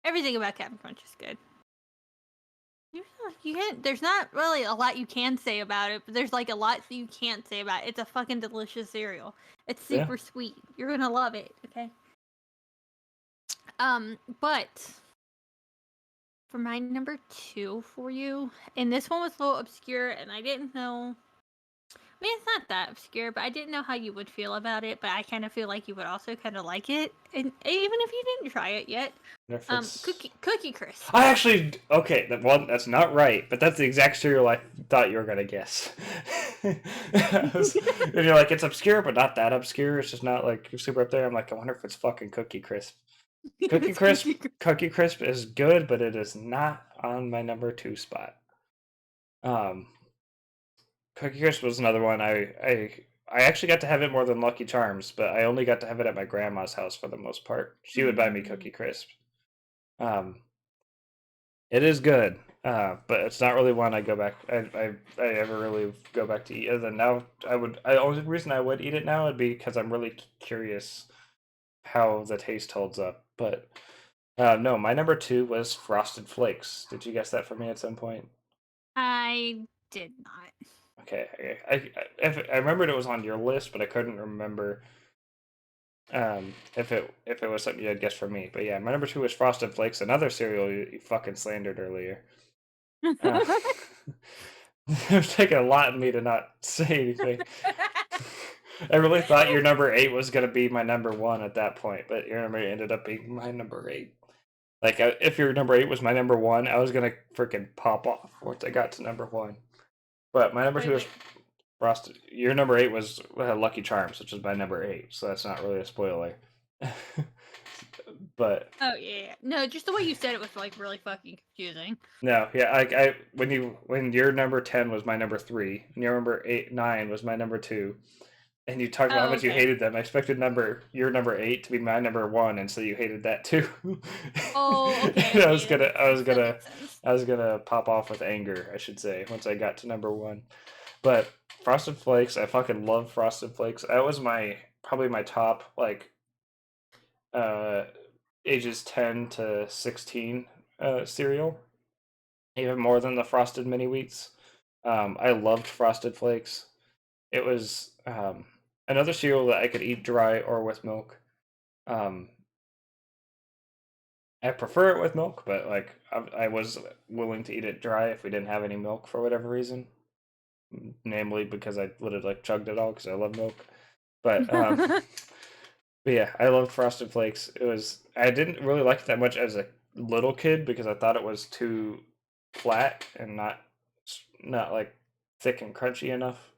everything about Captain Crunch is good. You can't. There's not really a lot you can say about it, but there's like a lot that you can't say about it. It's a fucking delicious cereal. It's Yeah. super sweet. You're gonna love it, okay? But for my number 2 for you, and this one was a little obscure, and I didn't know. I mean, it's not that obscure, but I didn't know how you would feel about it. But I kind of feel like you would also kind of like it, and even if you didn't try it yet, Cookie Crisp. I actually that's not right, but that's the exact cereal I thought you were gonna guess. And you're like, it's obscure, but not that obscure. It's just not like super up there. I'm like, I wonder if it's fucking Cookie Crisp. Cookie Crisp is good, but it is not on my number 2 spot. Um, Cookie Crisp was another one. I actually got to have it more than Lucky Charms, but I only got to have it at my grandma's house for the most part. She would buy me Cookie Crisp. It is good, but it's not really one I go back. I ever really go back to eat. Other than now, I only reason I would eat it now would be because I'm really curious how the taste holds up. But no, my number two was Frosted Flakes. Did you guess that for me at some point? I did not. Okay, I remembered it was on your list, but I couldn't remember if it was something you had guessed for me. But yeah, my number two was Frosted Flakes, another cereal you fucking slandered earlier. Uh, it was taking a lot of me to not say anything. I really thought your number 8 was going to be my number 1 at that point, but your number 8 ended up being my number 8. Like, if your number 8 was my number 1, I was going to freaking pop off once I got to number 1. But my number 2 was Frosted. Your number 8 was Lucky Charms, which is my number 8, so that's not really a spoiler. But Oh yeah, no, just the way you said it was like really fucking confusing. no, yeah, when your number 10 was my number 3, and your number 9 was my number 2, and you talked about how much you hated them, I expected your number 8 to be my number 1, and so you hated that too. Oh, okay. And I was That gonna pop off with anger, I should say, once I got to number 1. But Frosted Flakes, I fucking love Frosted Flakes. That was probably my top uh ages 10 to 16 cereal, even more than the Frosted Mini Wheats. I loved Frosted Flakes. It was another cereal that I could eat dry or with milk. Um, I prefer it with milk, but like I was willing to eat it dry if we didn't have any milk for whatever reason, namely because I would have like chugged it all because I love milk. But but yeah, I loved Frosted Flakes. I didn't really like it that much as a little kid because I thought it was too flat and not like thick and crunchy enough.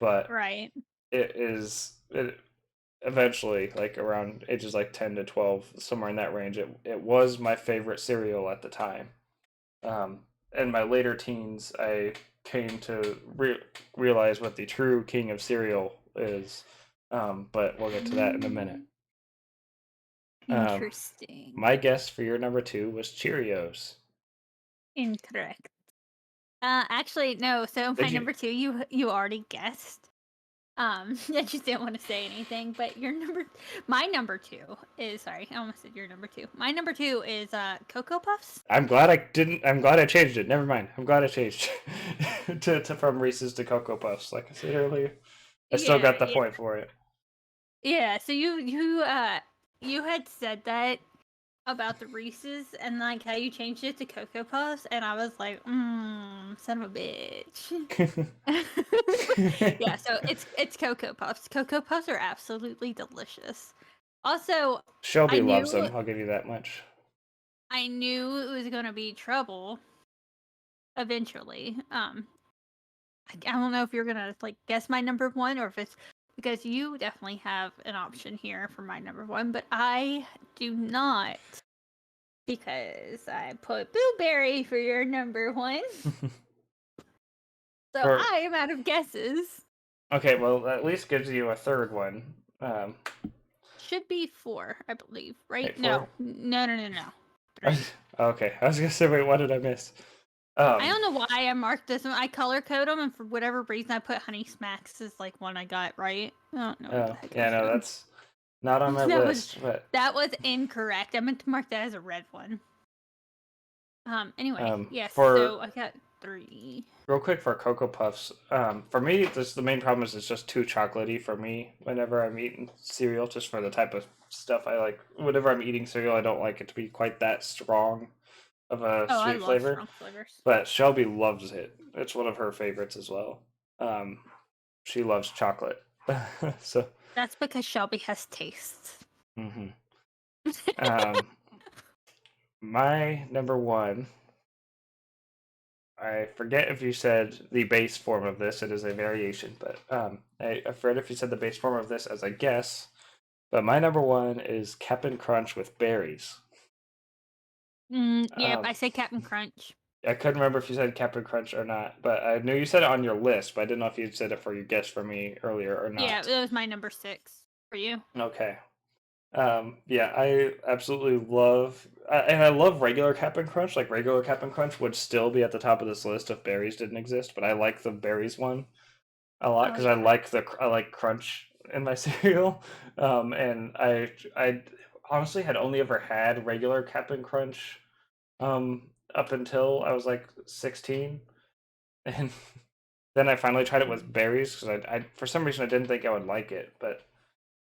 But right. it eventually, like around ages like 10 to 12, somewhere in that range, it was my favorite cereal at the time. In my later teens, I came to realize what the true king of cereal is. But we'll get to that in a minute. Interesting. My guess for your number 2 was Cheerios. Incorrect. Actually, no. So my Did you? number 2, you already guessed. I just didn't want to say anything, but my number 2 is sorry. I almost said your number 2. My number 2 is Cocoa Puffs. I'm glad I didn't. I'm glad I changed it. Never mind. I'm glad I changed to from Reese's to Cocoa Puffs, like I said earlier. I still Yeah, got the yeah, point for it. yeah. So you had said that about the Reese's and like how you changed it to Cocoa Puffs, and I was like, son of a bitch. Yeah, so it's Cocoa Puffs. Cocoa Puffs are absolutely delicious. Also, Shelby I loves knew them. I'll give you that much. I knew it was gonna be trouble eventually. I don't know if you're gonna like guess my number 1 or if it's because you definitely have an option here for my number 1, but I do not because I put Blueberry for your number 1. So Or I am out of guesses. okay, well, at least gives you a third one. Should be 4, I believe, right? Wait, 4? No. 3. Okay, I was gonna say, wait, what did I miss? I don't know why I marked this one. I color code them, and for whatever reason, I put Honey Smacks as like one I got right. I don't know what the heck I yeah, was no, doing. that's not on my That was list. But that was incorrect. I meant to mark that as a red one. Anyway, yes. for So I got 3. real quick for Cocoa Puffs, for me, the main problem is it's just too chocolatey for me whenever I'm eating cereal, just for the type of stuff I like. Whenever I'm eating cereal, I don't like it to be quite that strong of a Oh, I sweet love flavor. strong flavors. But Shelby loves it. It's one of her favorites as well. She loves chocolate. So, That's because Shelby has tastes. mhm. um, my number 1. I forget if you said the base form of this. It is a variation, but I forget if you said the base form of this as a guess. But my number 1 is Cap'n Crunch with berries. Yep, I say Captain Crunch. I couldn't remember if you said Captain Crunch or not, but I knew you said it on your list, but I didn't know if you said it for your guess for me earlier or not. Yeah, that was my number 6 for you. Okay. Yeah, I absolutely love, and I love regular Cap'n Crunch. Like regular Cap'n Crunch would still be at the top of this list if berries didn't exist, but I like the berries one a lot Oh because I yeah. like I like crunch in my cereal. And I honestly had only ever had regular Cap'n Crunch up until I was like 16, and then I finally tried it with berries because I for some reason I didn't think I would like it, but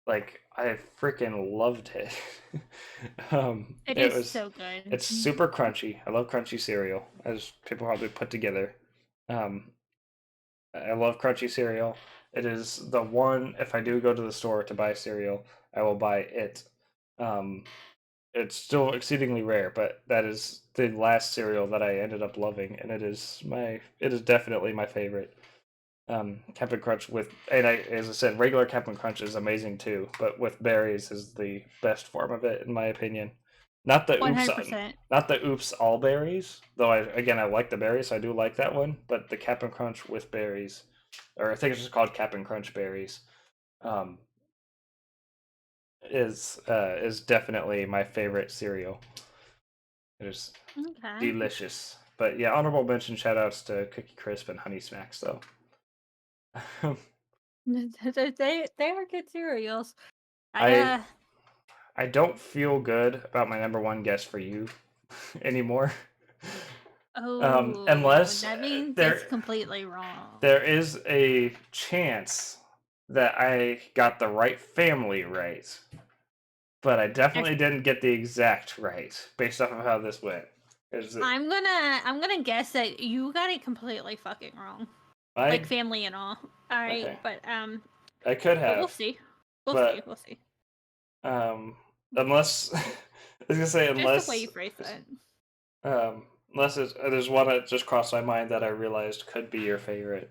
like I freaking loved it. It It is was so good. it's super crunchy. I love crunchy cereal, as people probably put together. Um, I love crunchy cereal. It is the one, if I do go to the store to buy cereal, I will buy it. Um, it's still exceedingly rare, but that is the last cereal that I ended up loving, and it is definitely my favorite. Captain Crunch with, and as I said, regular Captain Crunch is amazing too, but with berries is the best form of it in my opinion. Not the oops, 100%. not the oops all berries, though. I like the berries, so I do like that one. But the Captain Crunch with berries, or I think it's just called Captain Crunch berries, um, is definitely my favorite cereal. It is Okay. delicious. But yeah, honorable mention shout outs to Cookie Crisp and Honey Smacks though. They are good cereals. I I don't feel good about my number one guess for you anymore. Oh, Unless that means it's completely wrong. there is a chance that I got the right family right, but I There's, definitely didn't get the exact right based off of how this went. Is it I'm gonna guess that you got it completely fucking wrong. Like I family and all. All right, okay? but I could we'll have, see. We'll see. but We'll see. um, unless I was gonna say Just the way you phrase that. um, unless there's one that just crossed my mind that I realized could be your favorite,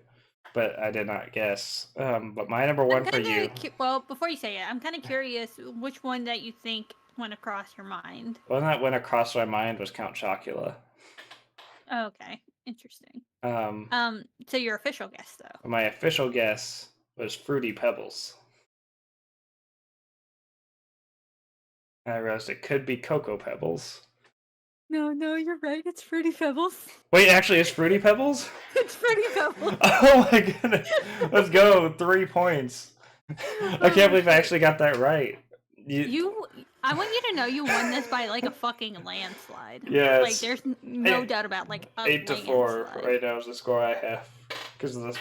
but I did not guess. But my number I'm one for kind you, of well. Before you say it, I'm kind of curious which one that you think went across your mind. one that went across my mind was Count Chocula. Okay, interesting. Um, So your official guess though? my official guess was Fruity Pebbles. And I realized it could be Cocoa Pebbles. No, you're right. It's Fruity Pebbles. Wait, actually, it's Fruity Pebbles? It's Fruity Pebbles. Oh my goodness. Let's go. 3 points. I can't Oh believe I shit! actually got that right. I want you to know you won this by like a fucking landslide. Yeah, Like it's there's no eight, doubt about like a 8-4 landslide. right now is the score I have because of the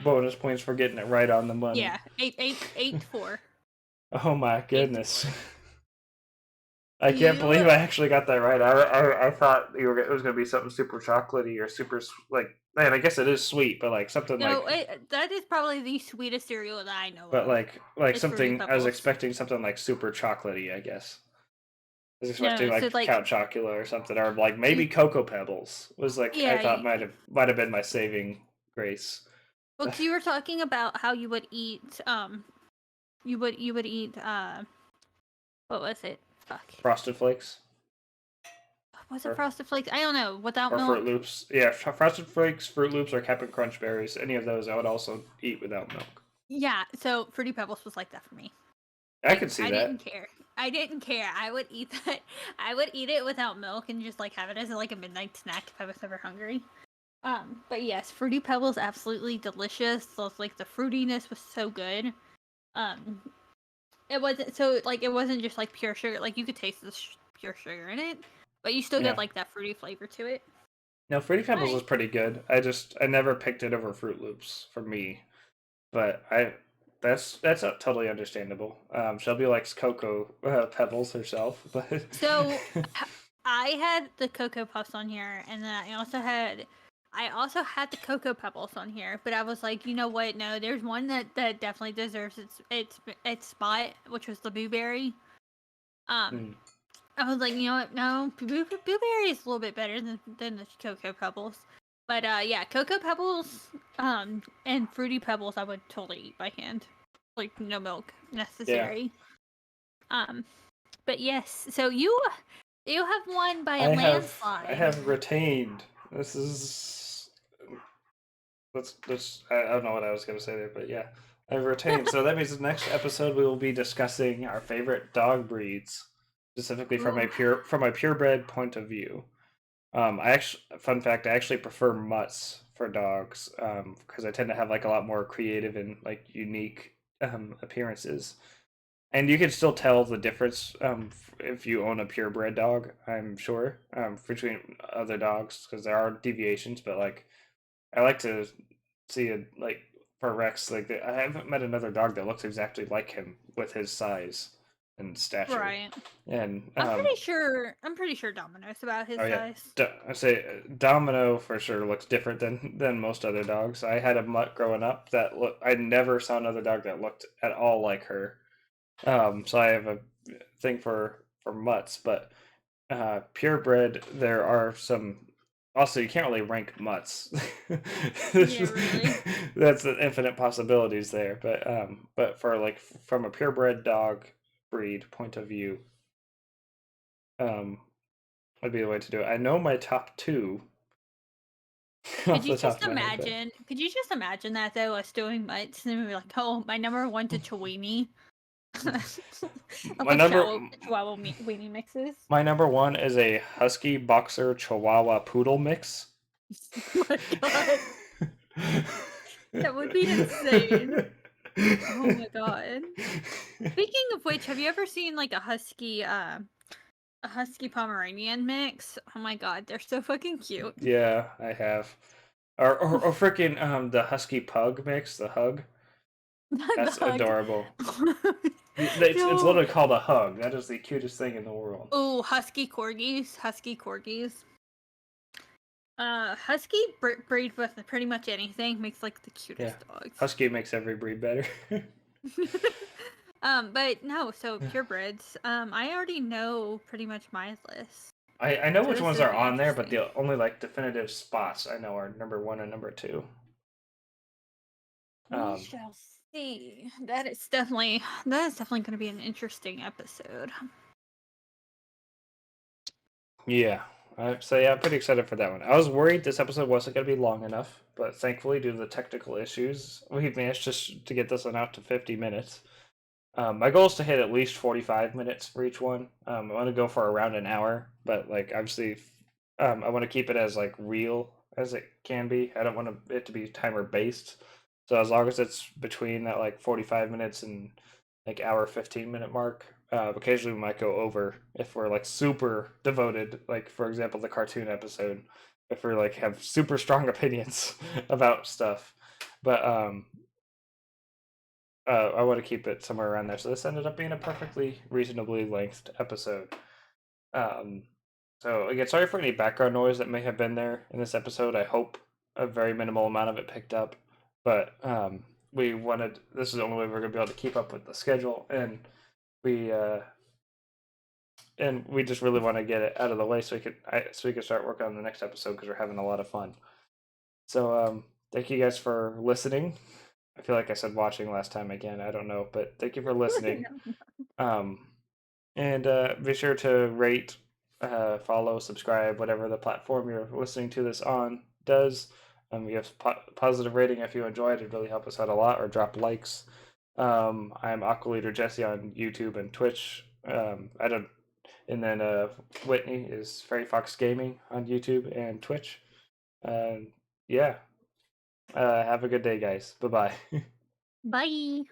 bonus points for getting it right on the money. Yeah, 8-4. Oh my 8-4. goodness. I can't You believe I actually got that right. I thought it was going to be something super chocolatey or super, like, man, I guess it is sweet, but like something no, like, that is probably the sweetest cereal that I know but of. like It's Fruity something, I was Pebbles. expecting something like super chocolatey, I guess. I was expecting No, so like like Count Chocula or something, or like maybe Cocoa Pebbles was like, I yeah, thought might have been my saving grace. well, 'cause you were talking about how you would eat you would eat what was it? Fuck. Frosted Flakes. Was it Or Frosted Flakes? I don't know. Without or Fruit milk. Loops. Yeah, Frosted Flakes, Fruit Loops, or Cap'n Crunch berries. Any of those I would also eat without milk. Yeah, so Fruity Pebbles was like that for me. I Like could see I that. didn't care. I didn't care. I would eat that. I would eat it without milk and just like have it as like a midnight snack if I was ever hungry. But yes, Fruity Pebbles absolutely delicious. So like the fruitiness was so good. Um, it wasn't so like it wasn't just like pure sugar. Like you could taste the pure sugar in it, but you still Yeah. get like that fruity flavor to it. No, Fruity Pebbles Right. was pretty good. I never picked it over Fruit Loops for me, but that's totally understandable. Shelby likes Cocoa Pebbles herself, but So I had the Cocoa Puffs on here, and then I also had the Cocoa Pebbles on here. But I was like, you know what? No, there's one that definitely deserves its spot, which was the blueberry. Um, Hmm, I was like, you know what? No, blueberry is a little bit better than the Cocoa Pebbles. But yeah, Cocoa Pebbles, and Fruity Pebbles, I would totally eat by hand, like no milk yeah, necessary. Um, but yes, so you have won by a I landslide. have retained this is I don't know what I was gonna say there, but yeah, I've retained. So that means the next episode we will be discussing our favorite dog breeds, specifically from Ooh. a purebred point of view. Fun fact, I actually prefer mutts for dogs because I tend to have like a lot more creative and like unique appearances. And you can still tell the difference if you own a purebred dog, I'm sure, between other dogs because there are deviations. But like, I like to see it like for Rex. Like, I haven't met another dog that looks exactly like him with his size and stature. Right. And I'm pretty sure Domino's about his oh yeah, size. I say Domino for sure looks different than most other dogs. I had a mutt growing up that I never saw another dog that looked at all like her. So I have a thing for mutts, but purebred there are some. Also, you can't really rank mutts. Yeah, really. That's the infinite possibilities there. But for like from a purebred dog breed point of view, um, would be the way to do it. I know my top two off the top of my head, but Could you just imagine that though, us doing mutts and we're like, oh, my number one to Chiweenie. Of my like number Chihuahua weenie mixes. my number one is a husky boxer chihuahua poodle mix. Oh my god. That would be insane. Oh my god. Speaking of which, have you ever seen like a husky Pomeranian mix? Oh my god, they're so fucking cute. Yeah, I have. Or freaking the husky pug mix, the hug. The That's hug. adorable. It's No. literally called a hug. That is the cutest thing in the world. Oh, husky corgis. Husky corgis. Husky breed with pretty much anything makes like the Yeah, cutest dogs. husky makes every breed better. But no, so purebreds. I already know pretty much my list. I know So which this ones would are be on there, but interesting. the only like definitive spots I know are number one and number two. We shall see. That is definitely going to be an interesting episode. Yeah. So yeah, I'm pretty excited for that one. I was worried this episode wasn't going to be long enough, but thankfully, due to the technical issues, we managed to get this one out to 50 minutes. My goal is to hit at least 45 minutes for each one. I want to go for around an hour, but like obviously, I want to keep it as like real as it can be. I don't want it to be timer based. So as long as it's between that like 45 minutes and like hour 15-minute mark, occasionally we might go over if we're like super devoted. Like for example, the cartoon episode, if we're like have super strong opinions about stuff. But I want to keep it somewhere around there. So this ended up being a perfectly reasonably lengthed episode. Um, so again, sorry for any background noise that may have been there in this episode. I hope a very minimal amount of it picked up, but we wanted this is the only way we're gonna be able to keep up with the schedule, we uh, and we just really want to get it out of the way so we could start working on the next episode because we're having a lot of fun. So thank you guys for listening. I feel like I said watching last time again. I don't know, but thank you for listening. Um, and be sure to rate, follow, subscribe, whatever the platform you're listening to this on does. You have positive rating if you enjoyed. It'd really help us out a lot. Or drop likes. I'm AquaLeaderJesse on YouTube and Twitch. I don't. And then Whitney is Fairy Fox Gaming on YouTube and Twitch. Yeah. Have a good day, guys. Bye bye. Bye.